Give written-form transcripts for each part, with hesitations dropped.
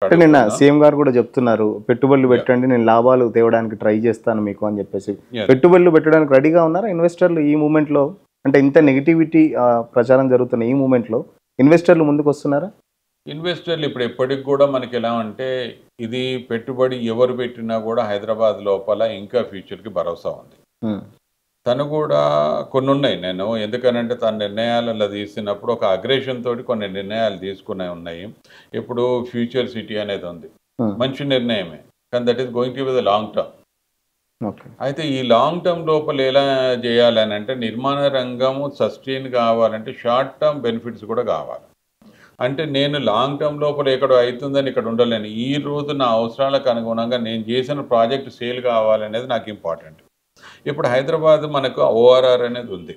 అంటే నిన్న అడుగుతున్నా. సీఎం గారు కూడా చెప్తున్నారు, పెట్టుబడులు Yeah. పెట్టండి, నేను లాభాలు తేవడానికి ట్రై చేస్తాను మీకు అని చెప్పేసి. Yes. పెట్టుబడులు పెట్టడానికి రెడీగా ఉన్నారా ఇన్వెస్టర్లు ఈ మూమెంట్లో? అంటే ఇంత నెగిటివిటీ ప్రచారం జరుగుతున్న ఈ మూమెంట్లో ఇన్వెస్టర్లు ముందుకు వస్తున్నారా? ఇన్వెస్టర్లు ఇప్పుడు ఎప్పటికి కూడా మనకి ఎలా అంటే ఇది పెట్టుబడి ఎవరు పెట్టినా కూడా హైదరాబాద్ లోపల ఇంకా ఫ్యూచర్కి భరోసా ఉంది. ఉమ్, తను కూడా కొన్ని ఉన్నాయి. నేను ఎందుకనంటే తన నిర్ణయాలలో తీసినప్పుడు ఒక అగ్రెషన్ తోటి కొన్ని నిర్ణయాలు తీసుకునే ఉన్నాయి. ఇప్పుడు ఫ్యూచర్ సిటీ అనేది ఉంది, ఉమ్, మంచి నిర్ణయమే, కానీ that is going to be the long term. Okay. అయితే ఈ లాంగ్ టర్మ్ లోపల ఎలా చేయాలని అంటే నిర్మాణ రంగము సస్టైన్ కావాలంటే షార్ట్ టర్మ్ బెనిఫిట్స్ కూడా కావాలి. అంటే నేను లాంగ్ టర్మ్ లోపల ఎక్కడో అవుతుందని ఇక్కడ ఉండలేను. ఈ రోజు నా అవసరాలకు అనుగుణంగా నేను చేసిన ప్రాజెక్ట్ సేల్ కావాలనేది నాకు ఇంపార్టెంట్. ఇప్పుడు హైదరాబాద్ మనకు ఓఆర్ఆర్ అనేది ఉంది.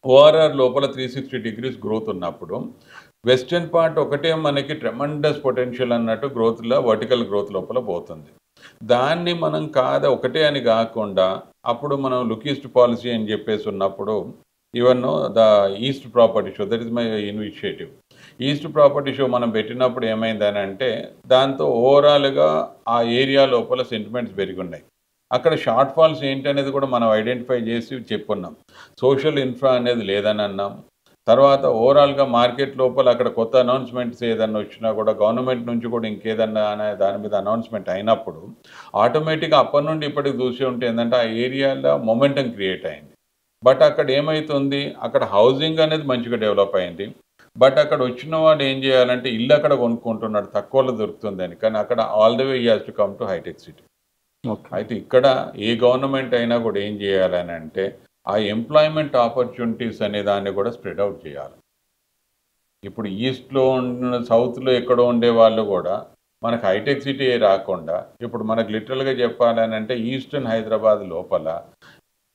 ఓఆర్ఆర్ లోపల 360 డిగ్రీస్ గ్రోత్ ఉన్నప్పుడు వెస్టర్న్ పార్ట్ ఒకటే మనకి ట్రెమండస్ పొటెన్షియల్ అన్నట్టు గ్రోత్లో వర్టికల్ గ్రోత్ లోపల పోతుంది. దాన్ని మనం ఒకటే అని కాకుండా అప్పుడు మనం లుక్ ఈస్ట్ పాలసీ అని చెప్పేసి ఉన్నప్పుడు even the east property show, that is my initiative. East property show మనం పెట్టినప్పుడు ఏమైందని అంటే దాంతో ఓవరాల్గా ఆ ఏరియా లోపల సెంటిమెంట్స్ పెరిగి ఉన్నాయి. అక్కడ షార్ట్ ఫాల్స్ ఏంటి అనేది కూడా మనం ఐడెంటిఫై చేసి చెప్పున్నాం. సోషల్ ఇన్ఫ్రా అనేది లేదని అన్నాం. తర్వాత ఓవరాల్గా మార్కెట్ లోపల అక్కడ కొత్త అనౌన్స్మెంట్స్ ఏదన్నా వచ్చినా కూడా గవర్నమెంట్ నుంచి కూడా ఇంకేదన్నా అనే దాని మీద అనౌన్స్మెంట్ అయినప్పుడు ఆటోమేటిక్గా అప్పటి నుండి ఇప్పటికి చూసి ఉంటే ఏంటంటే ఆ ఏరియాలో మొమెంటం క్రియేట్ అయింది. బట్ అక్కడ ఏమవుతుంది, అక్కడ హౌసింగ్ అనేది మంచిగా డెవలప్ అయింది. బట్ అక్కడ వచ్చిన వాడు ఏం చేయాలంటే ఇల్లు అక్కడ కొనుక్కుంటున్నాడు, తక్కువలో దొరుకుతుందని. కానీ అక్కడ all the way he has to come to హైటెక్ సిటీ. ఓకే. అయితే ఇక్కడ ఏ గవర్నమెంట్ అయినా కూడా ఏం చేయాలని అంటే ఆ ఎంప్లాయ్మెంట్ ఆపర్చునిటీస్ అనే దాన్ని కూడా స్ప్రెడ్ అవుట్ చేయాలి. ఇప్పుడు ఈస్ట్లో ఉన్న సౌత్లో ఎక్కడో ఉండే వాళ్ళు కూడా మనకు హైటెక్ సిటీ రాకుండా ఇప్పుడు మనకు లిటరల్గా చెప్పాలని అంటే ఈస్టర్న్ హైదరాబాద్ లోపల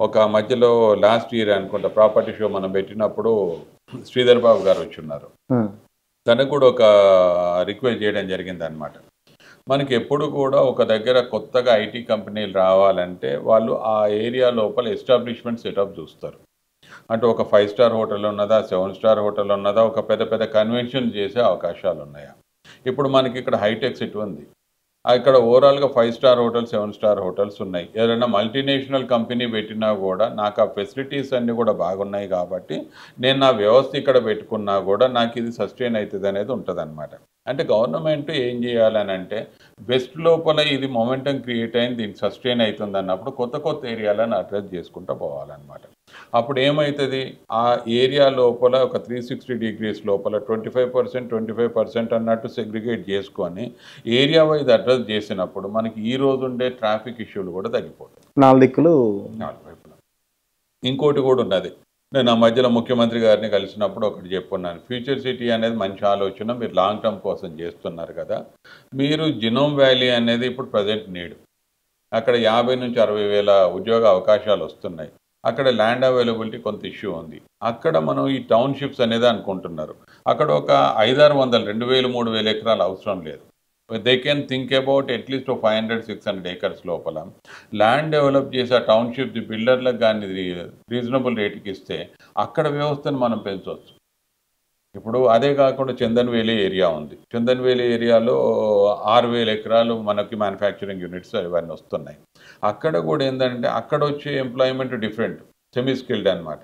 ఒక మధ్యలో లాస్ట్ ఇయర్ అనుకుంటా ప్రాపర్టీ షో మనం పెట్టినప్పుడు శ్రీధర్ బాబు గారు వచ్చి ఉన్నారు. ఉమ్, తనకు కూడా ఒక రిక్వెస్ట్ చేయడం జరిగింది అనమాట. మనకి ఎప్పుడు కూడా ఒక దగ్గర కొత్తగా ఐటీ కంపెనీలు రావాలంటే వాళ్ళు ఆ ఏరియా లోపల ఎస్టాబ్లిష్మెంట్ సెటప్ చూస్తారు. అంటే ఒక 5 స్టార్ హోటల్ ఉన్నదా, 7 స్టార్ హోటల్ ఉన్నదా, ఒక పెద్ద పెద్ద కన్వెన్షన్ చేసే అవకాశాలు ఉన్నాయా. ఇప్పుడు మనకి ఇక్కడ హైటెక్ సిటీ ఉంది, ఇక్కడ ఓవరాల్గా 5 స్టార్ హోటల్స్ 7 స్టార్ హోటల్స్ ఉన్నాయి. ఏదైనా మల్టీనేషనల్ కంపెనీ పెట్టినా కూడా నాకు ఆ ఫెసిలిటీస్ అన్నీ కూడా బాగున్నాయి కాబట్టి నేను నా వ్యవస్థ ఇక్కడ పెట్టుకున్నా కూడా నాకు ఇది సస్టైన్ అవుతుంది అనేది ఉంటుంది అనమాట. అంటే గవర్నమెంట్ ఏం చేయాలని అంటే వెస్ట్ లోపల ఇది మొమెంటం క్రియేట్ అయింది, దీనికి సస్టైన్ అవుతుంది అన్నప్పుడు కొత్త కొత్త ఏరియాలను అడ్రస్ చేసుకుంటూ పోవాలన్నమాట. అప్పుడు ఏమవుతుంది, ఆ ఏరియా లోపల ఒక 360 డిగ్రీస్ లోపల 25% అన్నట్టు సెగ్రిగేట్ చేసుకొని ఏరియా వైజ్ అడ్రస్ చేసినప్పుడు మనకి ఈ రోజు ఉండే ట్రాఫిక్ ఇష్యూలు కూడా తగ్గిపోతాయి 4 దిక్కులు. 4 వైపులా. ఇంకోటి కూడా ఉన్నది, నేను ఆ మధ్యలో ముఖ్యమంత్రి గారిని కలిసినప్పుడు ఒకటి చెప్పున్నాను. ఫ్యూచర్ సిటీ అనేది మంచి ఆలోచన, మీరు లాంగ్ టర్మ్ కోసం చేస్తున్నారు కదా, మీరు జినోమ్ వ్యాలీ అనేది ఇప్పుడు ప్రజెంట్ నీడ్. అక్కడ 50 నుంచి 60 వేల ఉద్యోగ అవకాశాలు వస్తున్నాయి. అక్కడ ల్యాండ్ అవైలబిలిటీ కొంత ఇష్యూ ఉంది. అక్కడ మనం ఈ టౌన్షిప్స్ అనేది అనుకుంటున్నారు. అక్కడ ఒక 500-600 2,000 3,000 ఎకరాలు అవసరం లేదు. They can think about at least 500-600 acres లోపల ల్యాండ్ డెవలప్ చేసి ఆ టౌన్షిప్ బిల్డర్లకు కానీ రీజనబుల్ రేటుకి ఇస్తే అక్కడ వ్యవస్థను మనం పెంచవచ్చు. ఇప్పుడు అదే కాకుండా చందన్ వేలి ఏరియా ఉంది. చందన్ వేలి ఏరియాలో 6,000 ఎకరాలు మనకి మ్యానుఫ్యాక్చరింగ్ యూనిట్స్ ఇవన్నీ వస్తున్నాయి. అక్కడ కూడా ఏంటంటే అక్కడ వచ్చే ఎంప్లాయ్మెంట్ డిఫరెంట్, సెమీ స్కిల్డ్ అనమాట.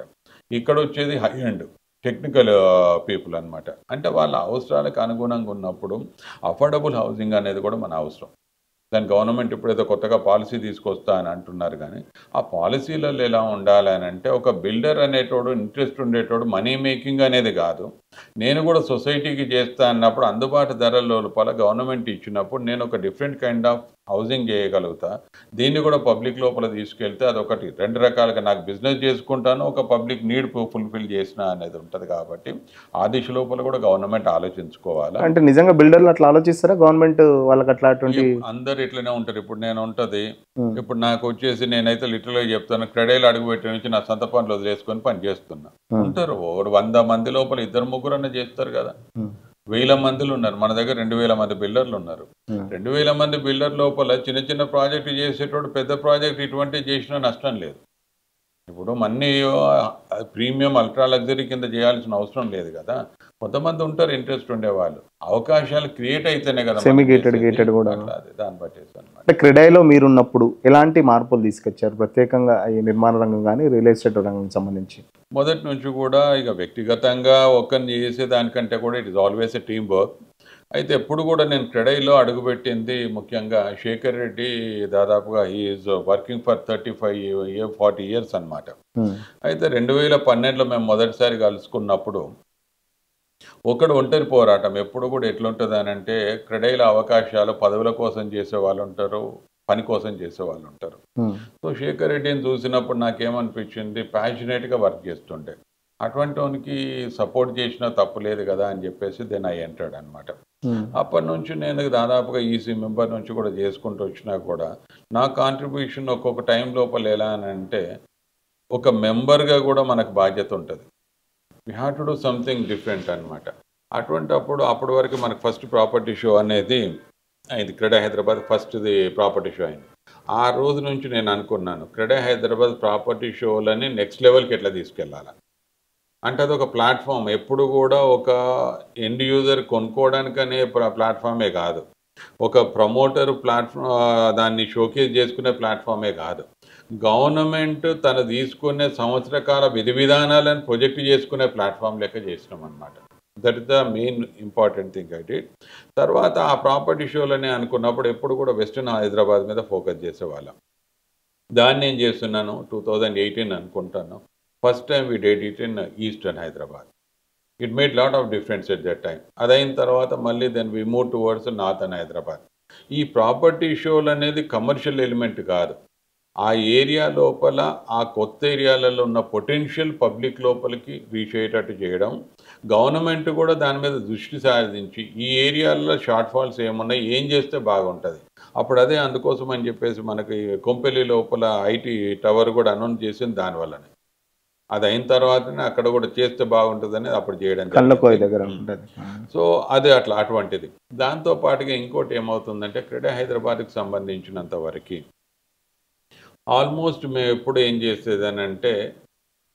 ఇక్కడ వచ్చేది హై అండ్ టెక్నికల్ పీపుల్ అనమాట. అంటే వాళ్ళ అవసరాలకు అనుగుణంగా ఉన్నప్పుడు అఫోర్డబుల్ హౌసింగ్ అనేది కూడా మన అవసరం. దాని గవర్నమెంట్ ఇప్పుడైతే కొత్తగా పాలసీ తీసుకొస్తా అని అంటున్నారు, కానీ ఆ పాలసీలలో ఎలా ఉండాలి అని అంటే ఒక బిల్డర్ అనేటోడు ఇంట్రెస్ట్ ఉండేటోడు మనీ మేకింగ్ అనేది కాదు, నేను కూడా సొసైటీకి చేస్తా అన్నప్పుడు అందుబాటు ధరల లోపల గవర్నమెంట్ ఇచ్చినప్పుడు నేను ఒక డిఫరెంట్ కైండ్ ఆఫ్ హౌసింగ్ చేయగలుగుతా. దీన్ని కూడా పబ్లిక్ లోపల తీసుకెళ్తే అదొకటి 2 రకాలుగా నాకు బిజినెస్ చేసుకుంటాను, ఒక పబ్లిక్ నీడ్ ఫుల్ఫిల్ చేసిన అనేది ఉంటుంది. కాబట్టి ఆ దిశ లోపల కూడా గవర్నమెంట్ ఆలోచించుకోవాలి. అంటే నిజంగా బిల్డర్లు అట్లా ఆలోచిస్తారా? గవర్నమెంట్ వాళ్ళకి అట్లా అటువంటి అందరు ఇట్లనే ఉంటారు. ఇప్పుడు నేను ఉంటుంది, ఇప్పుడు నాకు వచ్చేసి నేనైతే లిటరల్గా చెప్తాను, క్రెడైలు అడుగు పెట్టి నుంచి నా సొంత పనులు వదిలేసుకొని పని చేస్తున్నా. ఉంటారు 100 మంది లోపల 2-3 అన్న చేస్తారు కదా. 1000 మందిలు ఉన్నారు మన దగ్గర, 2,000 మంది బిల్డర్లు ఉన్నారు. 2,000 మంది బిల్డర్ లోపల చిన్న చిన్న ప్రాజెక్టు చేసేటోడు పెద్ద ప్రాజెక్ట్ ఇటువంటి చేసినా నష్టం లేదు. ఇప్పుడు అన్ని ప్రీమియం అల్ట్రా లగ్జరీ కింద చేయాల్సిన అవసరం లేదు కదా. కొంతమంది ఉంటారు ఇంట్రెస్ట్ ఉండేవాళ్ళు, అవకాశాలు క్రియేట్ అయితేనే కదా సెమీ మనం గేటెడ్ చేసేది. గేటెడ్ కూడా. అట్లా అది దాన్ని బట్టేసి అనమాట. అంటే క్రెడాయిలో మీరున్నప్పుడు ఎలాంటి మార్పులు తీసుకొచ్చారు ప్రత్యేకంగా ఈ నిర్మాణ రంగం కానీ రియల్ ఎస్టేట్ రంగం సంబంధించి? మొదటి నుంచి కూడా ఇక వ్యక్తిగతంగా ఒక్కరిని చేసే దానికంటే కూడా it is always a team work. అయితే ఎప్పుడు కూడా నేను క్రెడైలో అడుగుపెట్టింది ముఖ్యంగా శేఖర్ రెడ్డి, దాదాపుగా ఈజ్ వర్కింగ్ ఫర్ 40 ఇయర్స్ అనమాట. అయితే 2012లో మేము మొదటిసారి కలుసుకున్నప్పుడు ఒకడు ఒంటరి పోరాటం ఎప్పుడు కూడా ఎట్లుంటుంది అని అంటే, క్రెడైల అవకాశాలు పదవుల కోసం చేసే వాళ్ళు ఉంటారు, పని కోసం చేసే వాళ్ళు ఉంటారు. సో శేఖర్ రెడ్డిని చూసినప్పుడు నాకేమనిపించింది, ప్యాషనేట్గా వర్క్ చేస్తుండే, అటువంటి వానికి సపోర్ట్ చేసినా తప్పు లేదు కదా అని చెప్పేసి దెన్ ఐ ఎంటర్డ్ అనమాట. అప్పటి నుంచి నేను దాదాపుగా ఈసీ మెంబర్ నుంచి కూడా చేసుకుంటూ వచ్చినా కూడా నా కాంట్రిబ్యూషన్ ఒక్కొక్క టైం లోపల ఎలా అని అంటే, ఒక మెంబర్గా కూడా మనకు బాధ్యత ఉంటుంది. We have to do something different అనమాట. అప్పటి వరకు మనకు ఫస్ట్ ప్రాపర్టీ షో అనేది అయింది, క్రెడా హైదరాబాద్ ఫస్ట్ది ప్రాపర్టీ షో అయింది. ఆ రోజు నుంచి నేను అనుకున్నాను, క్రెడా హైదరాబాద్ ప్రాపర్టీ షోలని నెక్స్ట్ లెవెల్కి ఎట్లా తీసుకెళ్ళాలి అంటే, అది ఒక ప్లాట్ఫామ్. ఎప్పుడు కూడా ఒక ఎండ్ యూజర్ కొనుక్కోవడానికనే ప్లాట్ఫామే కాదు, ఒక ప్రమోటర్ దాన్ని షోకేస్ చేసుకునే ప్లాట్ఫామే కాదు, గవర్నమెంట్ తను తీసుకునే సంవత్సర కాల విధి విధానాలను ప్రొజెక్ట్ చేసుకునే ప్లాట్ఫామ్ లెక్క చేసినాం అనమాట. That is the main important thing I did. తర్వాత ఆ ప్రాపర్టీ షోలని అనుకున్నప్పుడు ఎప్పుడు కూడా వెస్టర్న్ హైదరాబాద్ మీద ఫోకస్ చేసేవాళ్ళం. దాన్ని నేను చేస్తున్నాను 2018 అనుకుంటాను. First time we date it in eastern Hyderabad. It made lot of difference at that time. అదైన తర్వాత మళ్ళీ then we move towards northern Hyderabad. ఈ ప్రాపర్టీ షోలు అనేది కమర్షియల్ ఎలిమెంట్ కాదు, ఆ ఏరియా లోపల ఆ కొత్త ఏరియాలలో ఉన్న పొటెన్షియల్ పబ్లిక్ లోపలికి రీచ్ అయ్యేటట్టు చేయడం, గవర్నమెంట్ కూడా దాని మీద దృష్టి సాధించి ఈ ఏరియాల్లో షార్ట్ ఫాల్స్ ఏమున్నాయి, ఏం చేస్తే బాగుంటుంది. అప్పుడు అదే అందుకోసం అని చెప్పేసి మనకి కొంపెల్లి లోపల ఐటీ టవర్ కూడా అనౌన్స్ చేసింది దానివల్లనే. అది అయిన తర్వాతనే అక్కడ కూడా చేస్తే బాగుంటుందని అప్పుడు చేయడం దగ్గర. సో అది అటువంటిది. దాంతో పాటుగా ఇంకోటి ఏమవుతుందంటే, క్రెడా హైదరాబాద్కి సంబంధించినంత వరకు ఆల్మోస్ట్ మేము ఎప్పుడు ఏం చేసేదని అంటే,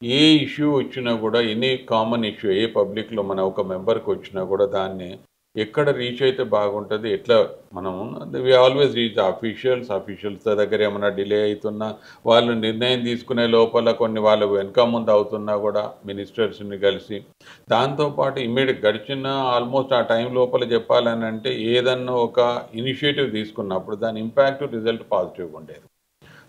ఏ ఇష్యూ వచ్చినా కూడా, ఎనీ కామన్ ఇష్యూ ఏ పబ్లిక్లో మన ఒక మెంబర్కి వచ్చినా కూడా దాన్ని ఎక్కడ రీచ్ అయితే బాగుంటుంది, ఎట్లా మనము వి ఆల్వేస్ రీచ్ అఫీషియల్స్ దగ్గర ఏమైనా డిలే అవుతున్నా, వాళ్ళు నిర్ణయం తీసుకునే లోపల కొన్ని వాళ్ళు వెనక ముందు అవుతున్నా కూడా మినిస్టర్స్ని కలిసి, దాంతోపాటు ఇమ్మీడియట్ గడిచిన ఆల్మోస్ట్ ఆ టైం లోపల చెప్పాలని అంటే ఏదన్నా ఒక ఇనిషియేటివ్ తీసుకున్నప్పుడు దాని ఇంపాక్ట్ రిజల్ట్ పాజిటివ్గా ఉండేది.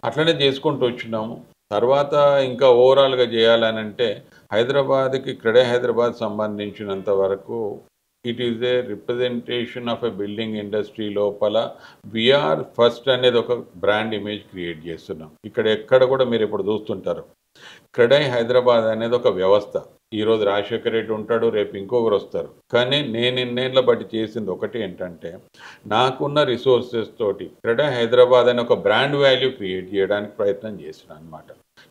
అట్లనే చేసుకుంటూ వచ్చినాము. తర్వాత ఇంకా ఓవరాల్గా చేయాలనంటే, హైదరాబాద్కి క్రెడా హైదరాబాద్ సంబంధించినంత వరకు it is a representation of a building industry లోపల వీఆర్ ఫస్ట్ అనేది ఒక బ్రాండ్ ఇమేజ్ క్రియేట్ చేస్తున్నాం. ఎక్కడ కూడా మీరు ఇప్పుడు చూస్తుంటారు, క్రెడై హైదరాబాద్ అనేది ఒక వ్యవస్థ. ఈరోజు రాజశేఖర్ రెడ్డి ఉంటాడు, రేపు ఇంకొకరు వస్తారు. కానీ నేను ఇన్నేళ్ళ బట్టి చేసింది ఒకటి ఏంటంటే, నాకున్న రిసోర్సెస్ తోటి క్రెడా హైదరాబాద్ అనే ఒక బ్రాండ్ వాల్యూ క్రియేట్ చేయడానికి ప్రయత్నం చేసిన అనమాట.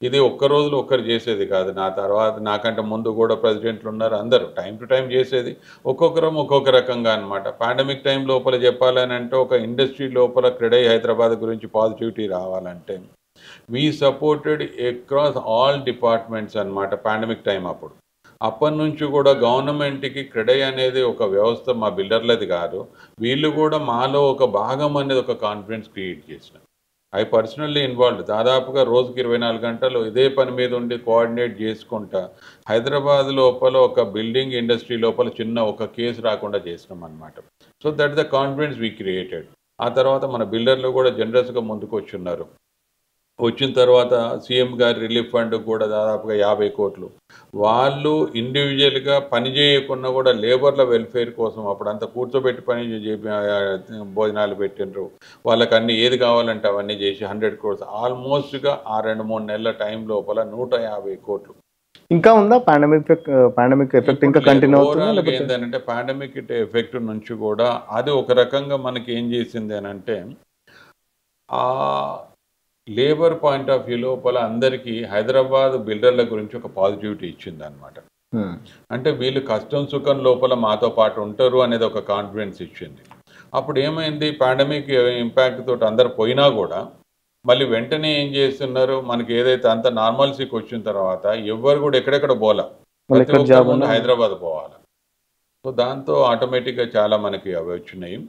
ఇది ఒక్క రోజులో ఒక్కరు చేసేది కాదు. నా తర్వాత నాకంటే ముందు కూడా ప్రెసిడెంట్లు ఉన్నారు, అందరూ టైం టు టైం చేసేది, ఒక్కొక్కరం ఒక్కొక్క రకంగా అనమాట. పాండమిక్ టైం లోపల చెప్పాలని అంటే, ఒక ఇండస్ట్రీ లోపల క్రెడై హైదరాబాద్ గురించి పాజిటివిటీ రావాలంటే we supported across all departments అనమాట. పాండమిక్ టైం అప్పటి నుంచి కూడా గవర్నమెంట్కి క్రెడై అనేది ఒక వ్యవస్థ, మా బిల్డర్లది కాదు, వీళ్ళు కూడా మాలో ఒక భాగం అనేది ఒక కాన్ఫిడెన్స్ క్రియేట్ చేసిన. I personally involved. దాదాపుగా రోజుకి 24 గంటలు ఇదే పని మీద ఉండి కోఆర్డినేట్ చేసుకుంటా హైదరాబాద్ లోపల ఒక బిల్డింగ్ ఇండస్ట్రీ లోపల చిన్న ఒక కేసు రాకుండా చేసినాం అనమాట. So that the confidence we created. ఆ తర్వాత మన బిల్డర్లు కూడా జనరస్గా ముందుకు వచ్చున్నారు. వచ్చిన తర్వాత సీఎం గారి రిలీఫ్ ఫండ్ కూడా దాదాపుగా 50 కోట్లు. వాళ్ళు ఇండివిజువల్గా పని చేయకుండా కూడా లేబర్ల వెల్ఫేర్ కోసం అప్పుడంతా కూర్చోబెట్టి భోజనాలు పెట్టిండ్రు. వాళ్ళకి అన్ని ఏది కావాలంటే అవన్నీ చేసి 100 crores ఆల్మోస్ట్గా ఆ 2-3 నెలల టైం లోపల 150 కోట్లు. ఇంకా ఉందా పాండమిక్ ఎఫెక్ట్ ఇంకా కంటిన్యూ అవుతుందా? ఏంటంటే పాండమిక్ ఎఫెక్ట్ నుంచి కూడా అది ఒక రకంగా మనకి ఏం చేసింది అని అంటే, ఆ లేబర్ పాయింట్ ఆఫ్ వ్యూ లోపల అందరికీ హైదరాబాద్ బిల్డర్ల గురించి ఒక పాజిటివిటీ ఇచ్చింది అనమాట. అంటే వీళ్ళు కష్టం సుఖం లోపల మాతో పాటు ఉంటారు అనేది ఒక కాన్ఫిడెన్స్ ఇచ్చింది. అప్పుడు ఏమైంది, పాండమిక్ ఇంపాక్ట్ తోటి అందరు పోయినా కూడా మళ్ళీ వెంటనే ఏం చేస్తున్నారు, మనకి ఏదైతే అంత నార్మల్సీకి వచ్చిన తర్వాత ఎవ్వరు కూడా ఎక్కడెక్కడ పోలా, వాళ్ళు ప్రతి ఎక్కడ ఒక్కరు జాబ్ ముందు ఉన్నా హైదరాబాద్ పోవాలి. సో దాంతో ఆటోమేటిక్గా చాలా మనకి అవి వచ్చినాయి.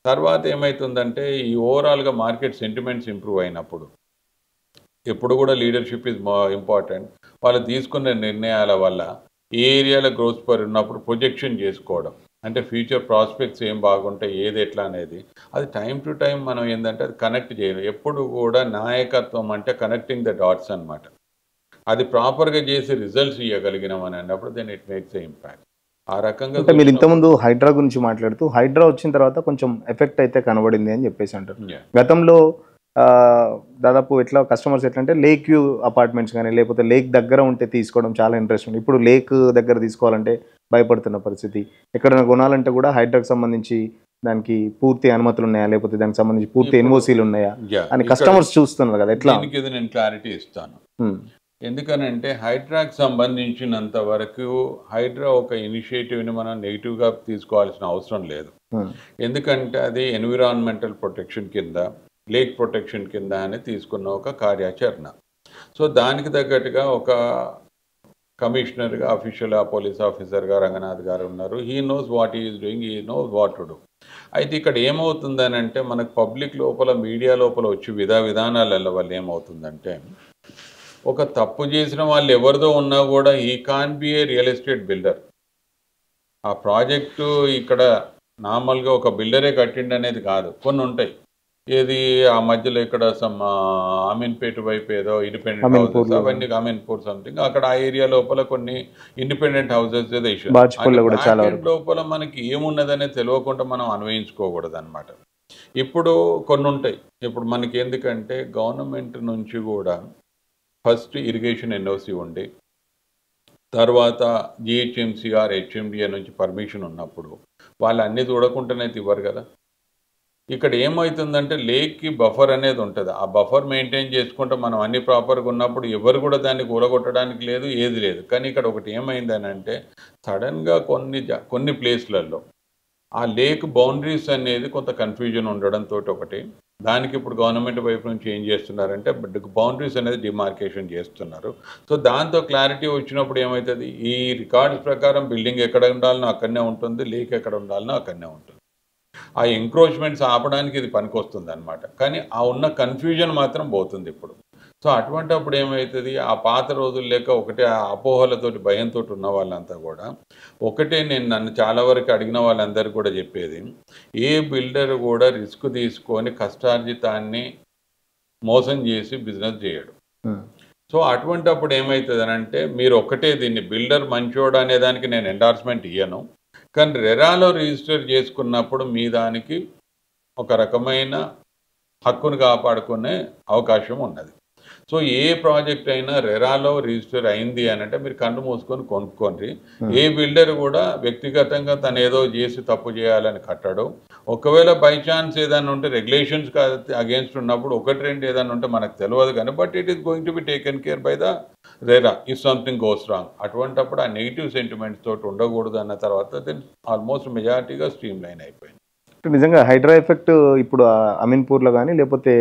తర్వాత ఏమవుతుందంటే ఈ ఓవరాల్గా మార్కెట్ సెంటిమెంట్స్ ఇంప్రూవ్ అయినప్పుడు, ఎప్పుడు కూడా లీడర్షిప్ ఇస్ ఇంపార్టెంట్. వాళ్ళు తీసుకునే నిర్ణయాల వల్ల ఏ ఏరియాలో గ్రోత్ పర్ ఉన్నప్పుడు ప్రొజెక్షన్ చేసుకోవడం, అంటే ఫ్యూచర్ ప్రాస్పెక్ట్స్ ఏం బాగుంటాయి, ఏది ఎట్లా అనేది అది టైం టు టైం మనం ఏంటంటే అది కనెక్ట్ చేయాలి. ఎప్పుడు కూడా నాయకత్వం అంటే కనెక్టింగ్ ద డాట్స్ అనమాట. అది ప్రాపర్గా చేసి రిజల్ట్స్ ఇవ్వగలిగినాం అని అన్నప్పుడు then it makes a impact. ఆ రకంగా అంటే మీరు చూసినప్పుడు ఇంతకుముందు హైడ్రా గురించి మాట్లాడుతూ హైడ్రా వచ్చిన తర్వాత కొంచెం ఎఫెక్ట్ అయితే కనబడింది అని చెప్పేసి అంటారు. Yeah. గతంలో ఆ, దాదాపు ఎట్లా కస్టమర్స్ ఎట్లా అంటే లేక్ వ్యూ అపార్ట్మెంట్స్ కానీ లేకపోతే లేక్ దగ్గర ఉంటే తీసుకోవడం చాలా ఇంట్రెస్ట్ ఉంది. ఇప్పుడు లేక్ దగ్గర తీసుకోవాలంటే భయపడుతున్న పరిస్థితి. ఎక్కడైనా కొనాలంటే కూడా హైడ్రాకి సంబంధించి దానికి పూర్తి అనుమతులు ఉన్నాయా, లేకపోతే దానికి సంబంధించి పూర్తి ఇప్పుడు ఎన్ఓసీలు ఉన్నాయా Yeah, అని ఇక్కడ కస్టమర్స్ చూస్తున్నారు కదా, ఎట్లా? దీనికి ఇది నేను క్లారిటీ ఇస్తాను. ఉమ్, ఎందుకనంటే హైడ్రాకి సంబంధించినంత వరకు హైడ్రా ఒక ఇనిషియేటివ్ని మనం నెగిటివ్గా తీసుకోవాల్సిన అవసరం లేదు. ఉమ్, ఎందుకంటే అది ఎన్విరాన్మెంటల్ ప్రొటెక్షన్ కింద, లేక్ ప్రొటెక్షన్ కింద అని తీసుకున్న ఒక కార్యాచరణ. సో దానికి తగ్గట్టుగా ఒక కమిషనర్గా అఫీషియల్ పోలీస్ ఆఫీసర్గా రంగనాథ్ గారు ఉన్నారు. He knows what is doing, he knows what to do. అయితే ఇక్కడ ఏమవుతుందని అంటే మనకు పబ్లిక్ లోపల, మీడియా లోపల వచ్చి విధానాల వల్ల ఏమవుతుందంటే ఒక తప్పు చేసిన వాళ్ళు ఎవరిదో ఉన్నా కూడా ఈ can be a real estate builder. ఆ ప్రాజెక్టు ఇక్కడ నార్మల్గా ఒక బిల్డరే కట్టిండి అనేది కాదు, కొన్ని ఉంటాయి. ఏది ఆ మధ్యలో ఇక్కడ సమ్ అమీన్పేట వైపు ఏదో ఇండిపెండెంట్ హౌసెస్, అవన్నీ అమీన్పూర్ సంథింగ్, అక్కడ ఆ ఏరియా లోపల కొన్ని ఇండిపెండెంట్ హౌసెస్ ఏదో ఇష్యూ. బాజ్పల్లిలో కూడా చాలా వరకు. లోపల మనకి ఏమున్నదనే తెలియకుండా మనం అన్వయించుకోకూడదు అనమాట. ఇప్పుడు కొన్ని ఉంటాయి. ఇప్పుడు మనకి ఎందుకంటే గవర్నమెంట్ నుంచి కూడా ఫస్ట్ ఇరిగేషన్ ఎన్ఓసి ఉండి, తర్వాత జిహెచ్ఎంసీఆర్ హెచ్ఎండిఏ నుంచి పర్మిషన్ ఉన్నప్పుడు వాళ్ళు అన్నీ చూడకుండానే ఇవ్వరు కదా. ఇక్కడ ఏమవుతుందంటే లేక్కి బఫర్ అనేది ఉంటుంది. ఆ బఫర్ మెయింటైన్ చేసుకుంటే మనం అన్ని ప్రాపర్గా ఉన్నప్పుడు ఎవరు కూడా దాన్ని కూలగొట్టడానికి లేదు, ఏది లేదు. కానీ ఇక్కడ ఒకటి ఏమైందని అంటే సడన్గా కొన్ని ప్లేస్లలో ఆ లేక్ బౌండరీస్ అనేది కొంత కన్ఫ్యూజన్ ఉండడంతో ఒకటి, దానికి ఇప్పుడు గవర్నమెంట్ వైపు నుంచి ఏం చేస్తున్నారంటే బౌండరీస్ అనేది డిమార్కేషన్ చేస్తున్నారు. సో దాంతో క్లారిటీ వచ్చినప్పుడు ఏమవుతుంది, ఈ రికార్డ్స్ ప్రకారం బిల్డింగ్ ఎక్కడ ఉండాలనో అక్కడనే ఉంటుంది, లేక్ ఎక్కడ ఉండాలనో అక్కడనే ఉంటుంది. ఆ ఎంక్రోచ్మెంట్స్ ఆపడానికి ఇది పనికొస్తుంది అనమాట. కానీ ఆ ఉన్న కన్ఫ్యూజన్ మాత్రం పోతుంది ఇప్పుడు. సో అటువంటి అప్పుడు ఏమవుతుంది, ఆ పాత రోజులు లేక ఒకటే ఆ అపోహలతోటి, భయంతో ఉన్న వాళ్ళంతా కూడా ఒకటే, నన్ను చాలా వరకు అడిగిన వాళ్ళందరూ కూడా చెప్పేది, ఏ బిల్డర్ కూడా రిస్క్ తీసుకొని కష్టార్జితాన్ని మోసం చేసి బిజినెస్ చేయడు. సో అటువంటి అప్పుడు ఏమవుతుంది అని అంటే మీరు ఒకటే, దీన్ని బిల్డర్ మంచోడు అనే దానికి నేను ఎండార్స్మెంట్ ఇయ్యను, కానీ రెరాలో రిజిస్టర్ చేసుకున్నప్పుడు మీ దానికి ఒక రకమైన హక్కును కాపాడుకునే అవకాశం ఉన్నది. సో ఏ ప్రాజెక్ట్ అయినా రెరాలో రిజిస్టర్ అయింది అని అంటే మీరు కన్ను మూసుకొని కొనుక్కోండి. ఏ బిల్డర్ కూడా వ్యక్తిగతంగా తను ఏదో చేసి తప్పు చేయాలని కట్టడు. ఒకవేళ బై ఛాన్స్ ఏదైనా ఉంటే రెగ్యులేషన్స్ అగేన్స్ట్ ఉన్నప్పుడు ఒకటి రెండు ఏదైనా ఉంటే మనకు తెలియదు కానీ, but it is going to be taken care bye the RERA if something goes wrong. అటువంటప్పుడు ఆ నెగిటివ్ సెంటిమెంట్స్ తోటి ఉండకూడదు అన్న తర్వాత దెన్ ఆల్మోస్ట్ మెజారిటీగా స్ట్రీమ్ లైన్ అయిపోయింది. నిజంగా హైడ్రా ఎఫెక్ట్ ఇప్పుడు అమీన్పూర్లో కానీ లేకపోతే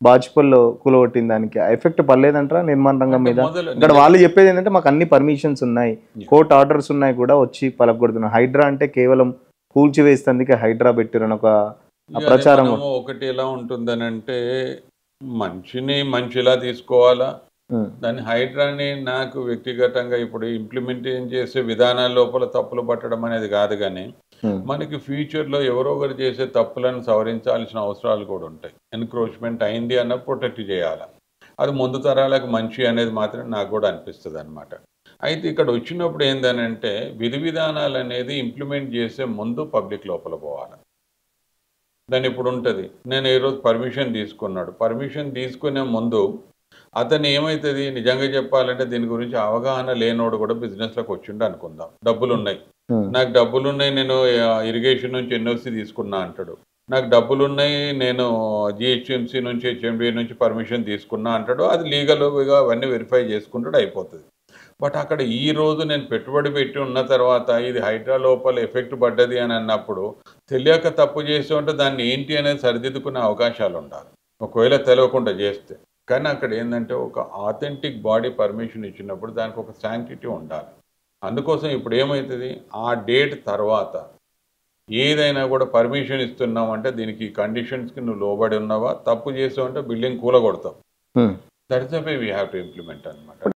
బాజ్పల్లో కూలగొట్టిన దానికి ఎఫెక్ట్ పర్లేదంటారా నిర్మాణ రంగం మీద? ఇక్కడ వాళ్ళు చెప్పేది ఏంటంటే మాకు అన్ని పర్మిషన్స్ ఉన్నాయి, కోర్ట్ ఆర్డర్స్ ఉన్నాయి కూడా, వచ్చి పలకగొడుతున్నారు. హైడ్రా అంటే కేవలం కూల్చివేస్తందుకే హైడ్రా పెట్టిరని ఒక ప్రచారం. ఒకటి ఎలా ఉంటుందని అంటే మంచిలా తీసుకోవాలా, దాని హైడ్రాని నాకు వ్యక్తిగతంగా ఇప్పుడు ఇంప్లిమెంటేషన్ చేసే విధానాల లోపల తప్పులు పట్టడం అనేది కాదు, కానీ మనకి ఫ్యూచర్లో ఎవరో ఒకరు చేసే తప్పులను సవరించాల్సిన అవసరాలు కూడా ఉంటాయి. ఎన్క్రోచ్మెంట్ అయింది అన్న ప్రొటెక్ట్ చేయాలి, అది ముందు తరాలకు మంచి అనేది మాత్రం నాకు కూడా అనిపిస్తుంది అనమాట. అయితే ఇక్కడ వచ్చినప్పుడు ఏంటనంటే విధి విధానాలు అనేది ఇంప్లిమెంట్ చేసే ముందు పబ్లిక్ లోపల పోవాలి. దాన్ని ఇప్పుడు ఉంటుంది, నేను ఏ రోజు పర్మిషన్ తీసుకున్నాడు, పర్మిషన్ తీసుకునే ముందు అతను ఏమవుతుంది, నిజంగా చెప్పాలంటే దీని గురించి అవగాహన లేనోడు కూడా బిజినెస్లోకి వచ్చిండు అనుకుందాం, డబ్బులు ఉన్నాయి, నాకు డబ్బులు ఉన్నాయి, నేను ఇరిగేషన్ నుంచి ఎన్ఓసి తీసుకున్నా అంటాడు, నాకు డబ్బులు ఉన్నాయి, నేను జిహెచ్ఎంసీ నుంచి హెచ్ఎండిఏ నుంచి పర్మిషన్ తీసుకున్నా అంటాడు, అది లీగల్గా అవన్నీ వెరిఫై చేసుకుంటాడు, అయిపోతుంది. బట్ అక్కడ ఈ రోజు నేను పెట్టుబడి పెట్టి ఉన్న తర్వాత ఇది హైడ్రా లోపల ఎఫెక్ట్ పడ్డది అని అన్నప్పుడు తెలియక తప్పు చేసి ఉంటే దాన్ని ఏంటి అనేది సరిదిద్దుకునే అవకాశాలు ఉండాలి. ఒకవేళ తెలియకుండా చేస్తే కానీ అక్కడ ఏంటంటే ఒక ఆథెంటిక్ బాడీ పర్మిషన్ ఇచ్చినప్పుడు దానికి ఒక శాంక్టిటీ ఉండాలి. అందుకోసం ఇప్పుడు ఏమవుతుంది, ఆ డేట్ తర్వాత ఏదైనా కూడా పర్మిషన్ ఇస్తున్నావు అంటే దీనికి కండిషన్స్కి నువ్వు లోబడి ఉన్నావా, తప్పు చేసావు అంటే బిల్డింగ్ కూలగొడతావు. That is the way we have to implement అనమాట.